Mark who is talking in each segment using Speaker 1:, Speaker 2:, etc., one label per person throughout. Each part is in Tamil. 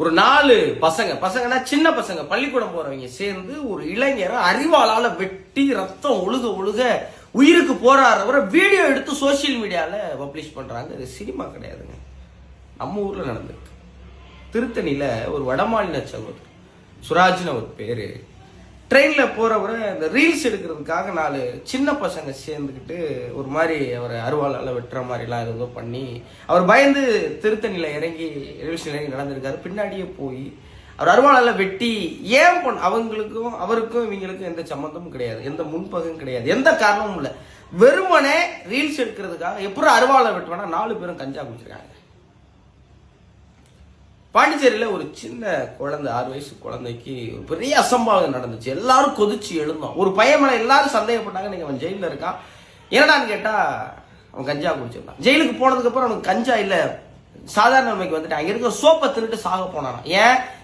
Speaker 1: ஒரு 4 பசங்கன்னா சின்ன பசங்க பள்ளிக்கூடம் போறவங்க சேர்ந்து ஒரு இளைஞரை அறிவாளால வெட்டி ரத்தம் ஒழுக உயிருக்கு போராடுறவரை வீடியோ எடுத்து சோசியல் மீடியால பப்ளிஷ் பண்றாங்க. இது சினிமா கிடையாதுங்க, நம்ம ஊர்ல நடந்திருக்கு. திருத்தணியில ஒரு வடமாநில சகோதரர் சுராஜ்னு அவர் பேரு, ட்ரெயின்ல போறவரை இந்த ரீல்ஸ் எடுக்கிறதுக்காக 4 சின்ன பசங்க சேர்ந்துக்கிட்டு ஒரு மாதிரி அவரை அருவாளால வெட்டுற மாதிரிலாம் ஏதோ பண்ணி அவர் பயந்து திருத்தணியில இறங்கி ரயில்வே இறங்கி நடந்திருக்காரு. பின்னாடியே போய் அவர் அருவாளால வெட்டி ஏன் அவங்களுக்கும் அவருக்கும் இவங்களுக்கும் எந்த சம்மந்தமும் கிடையாது, எந்த முன்பகும் கிடையாது, எந்த காரணமும் இல்லை. வெறுமனே ரீல்ஸ் எடுக்கிறதுக்காக எப்படி அருவாளை வெட்டுவானா 4 பேரும் கஞ்சா குடிச்சிருக்காங்க. பாண்டிச்சேரியில ஒரு சின்ன குழந்தை 6 வயசு குழந்தைக்கு ஒரு பெரிய அசம்பாவிதம் நடந்துச்சு. எல்லாரும் கொதிச்சு எழுந்தோம். ஒரு பையன் மேல எல்லாரும் சந்தேகப்பட்டாங்க, நீங்க அவன் ஜெயில இருக்கான். என்னடான்னு கேட்டா அவன் கஞ்சா குடிச்சிருந்தான். ஜெயிலுக்கு போனதுக்கு அப்புறம் அவனுக்கு கஞ்சா இல்ல சாதாரண நிலைமைக்கு வந்துட்டு அங்க இருக்க சோப்பை திருட்டு சாக போனான்.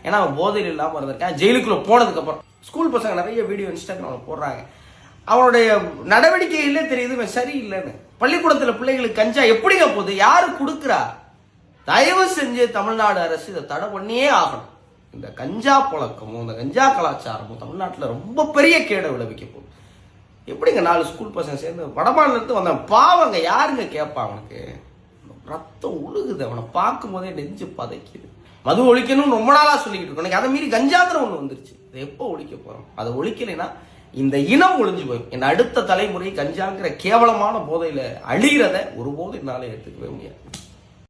Speaker 1: ஏன்னா அவன் போதையில் இல்லாம இருந்திருக்கான். ஜெயிலுக்குள்ள போனதுக்கு அப்புறம் ஸ்கூல் பசங்க நிறைய வீடியோ இன்ஸ்டாகிராம்ல போடுறாங்க. அவனுடைய நடவடிக்கையிலே தெரியுது இவன் சரியில்லைன்னு. பள்ளிக்கூடத்துல பிள்ளைகளுக்கு கஞ்சா எப்படிங்க போகுது, யாரு கொடுக்குறா? தயவு செஞ்சு தமிழ்நாடு அரசு இதை தடை பண்ணியே ஆகணும். இந்த கஞ்சா புழக்கமும் இந்த கஞ்சா கலாச்சாரமும் தமிழ்நாட்டில் ரொம்ப பெரிய கேடை விளைவிக்க போகுது. எப்படிங்க 4 ஸ்கூல் பசங்க சேர்ந்து வடமாநிலத்து வந்தான் பாவங்க, யாருங்க கேட்பா? அவனுக்கு ரத்தம் உழுகுது, அவனை பார்க்கும் போதே நெஞ்சு பதைக்குது. மது ஒழிக்கணும்னு ரொம்ப நாளா சொல்லிக்கிட்டு இருக்கோம். அதை மீறி கஞ்சாத்திரம் ஒண்ணு வந்துருச்சு. இதை எப்போ ஒழிக்க போறோம்? அதை ஒழிக்கலைன்னா இந்த இனம் ஒழிஞ்சு போயிடும். இந்த அடுத்த தலைமுறை கஞ்சாங்கிற கேவலமான போதையில அழிகிறத ஒருபோது என்னால ஏற்றுக்கவே முடியாது.